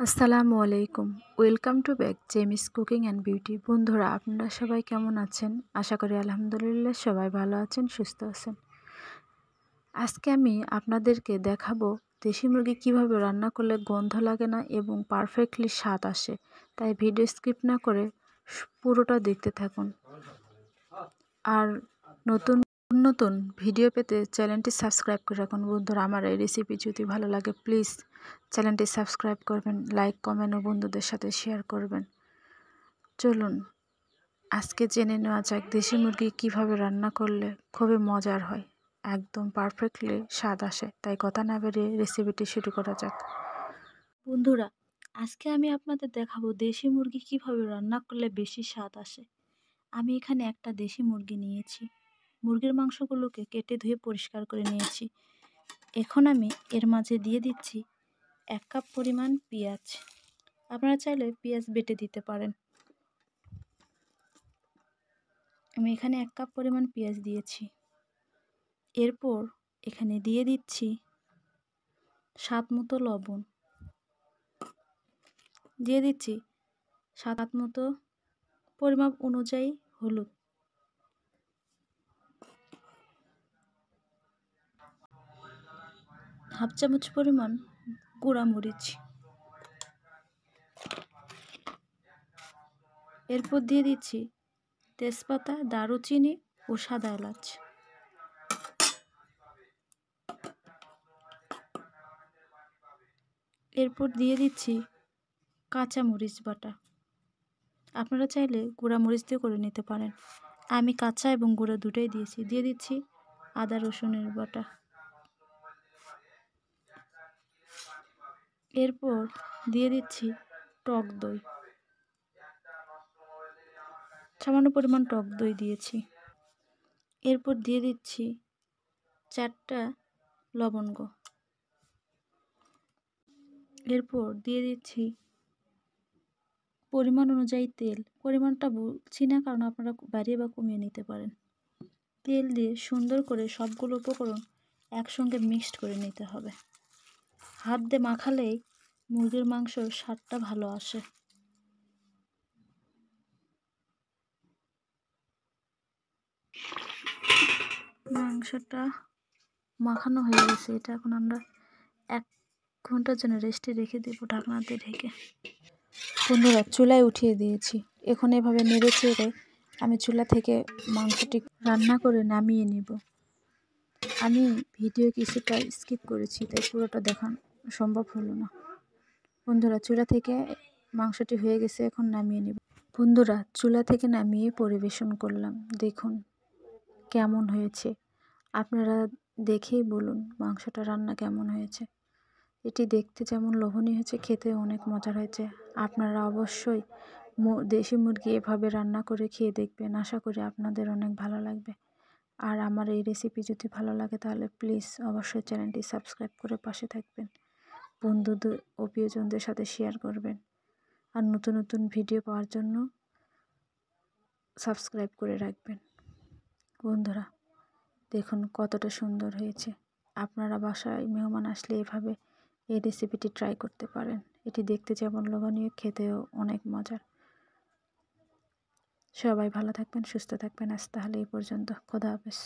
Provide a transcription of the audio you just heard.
আসসালামু আলাইকুম। Welcome to back Jemis cooking and beauty. বন্ধুরা, আপনারা সবাই কেমন আছেন? আশা করি আলহামদুলিল্লাহ সবাই ভালো আছেন, সুস্থ আছেন। আজকে আমি আপনাদেরকে দেখাবো দেশি মুরগি কিভাবে রান্না করলে গন্ধ লাগে না এবং পারফেক্টলি স্বাদ আসে। তাই ভিডিও স্কিপ না করে পুরোটা দেখতে থাকুন। আর নতুন নতুন ভিডিও পেতে চ্যানেলটি সাবস্ক্রাইব করে রাখুন। বন্ধুরা, আমার এই রেসিপি যদি ভালো লাগে প্লিজ চ্যানেলটি সাবস্ক্রাইব করবেন, লাইক কমেন্ট ও বন্ধুদের সাথে শেয়ার করবেন। চলুন আজকে জেনে নেওয়া যাক দেশি মুরগি কিভাবে রান্না করলে খুবই মজার হয়, একদম পারফেক্টলি স্বাদ আসে। তাই কথা না বেরিয়ে রেসিপিটি শুরু করা যাক। বন্ধুরা, আজকে আমি আপনাদের দেখাবো দেশি মুরগি কিভাবে রান্না করলে বেশি স্বাদ আসে। আমি এখানে একটা দেশি মুরগি নিয়েছি। মুরগির মাংসগুলোকে কেটে ধুয়ে পরিষ্কার করে নিয়েছি। এখন আমি এর মাঝে দিয়ে দিচ্ছি 1 কাপ পরিমাণ পেঁয়াজ। আপনারা চাইলে পেঁয়াজ বেটে দিতে পারেন। আমি এখানে 1 কাপ পরিমাণ পেঁয়াজ দিয়েছি। এরপর এখানে দিয়ে দিচ্ছি স্বাদ মতো লবণ, দিয়ে দিচ্ছি স্বাদ মতো পরিমাপ অনুযায়ী হলুদ, হাফ চামচ পরিমাণ গুঁড়া মরিচ। এরপর দিয়ে দিচ্ছি তেজপাতা, দারুচিনি ও সাদা এলাচ। এরপর দিয়ে দিচ্ছি কাঁচা মরিচ বাটা। আপনারা চাইলে গুঁড়া মরিচ দিয়ে করে নিতে পারেন। আমি কাঁচা এবং গুঁড়া দুটোই দিয়েছি। দিয়ে দিচ্ছি আদা রসুনের বাটা। এরপর দিয়ে দিচ্ছি টক দই, সামান্য পরিমাণ টক দই দিয়েছি। এরপর দিয়ে দিচ্ছি 4টা লবঙ্গ। এরপর দিয়ে দিচ্ছি পরিমাণ অনুযায়ী তেল। পরিমাণটা বলছি না, কারণ আপনারা বাড়িয়ে বা কমিয়ে নিতে পারেন। তেল দিয়ে সুন্দর করে সবগুলো উপকরণ একসঙ্গে মিক্সড করে নিতে হবে। হাত দিয়ে মাখালেই মুরগির মাংসর স্বাদটা ভালো আসে। মাংসটা মাখানো হয়ে গেছে। এটা এখন আমরা 1 ঘন্টার জন্য রেস্টে রেখে দেব ঢাকনা দিয়ে ঢেকে। বন্ধুরা, চুলায় উঠিয়ে দিয়েছি। এখন এভাবে নেড়ে চেড়ে আমি চুলা থেকে মাংসটি রান্না করে নামিয়ে নিব। আমি ভিডিও কিছুটা স্কিপ করেছি, তাই পুরোটা দেখানো সম্ভব হলো না। বন্ধুরা, চুলা থেকে মাংসটি হয়ে গেছে, এখন নামিয়ে নিব। বন্ধুরা, চুলা থেকে নামিয়ে পরিবেশন করলাম। দেখুন কেমন হয়েছে, আপনারা দেখেই বলুন মাংসটা রান্না কেমন হয়েছে। এটি দেখতে যেমন লোভনীয় হয়েছে, খেতে অনেক মজার হয়েছে। আপনারা অবশ্যই দেশি মুরগি এভাবে রান্না করে খেয়ে দেখবেন। আশা করি আপনাদের অনেক ভালো লাগবে। আর আমার এই রেসিপি যদি ভালো লাগে তাহলে প্লিজ অবশ্যই চ্যানেলটি সাবস্ক্রাইব করে পাশে থাকবেন। বন্ধুদের ও প্রিয়জনদের সাথে শেয়ার করবেন। আর নতুন নতুন ভিডিও পাওয়ার জন্য সাবস্ক্রাইব করে রাখবেন। বন্ধুরা, দেখুন কতটা সুন্দর হয়েছে। আপনারা বাসায় মেহমান আসলে এভাবে এই রেসিপিটি ট্রাই করতে পারেন। এটি দেখতে যেমন লোভনীয়, খেতেও অনেক মজার। সবাই ভালো থাকবেন, সুস্থ থাকবেন। আজ তাহলে এই পর্যন্ত। খোদা হাফেজ।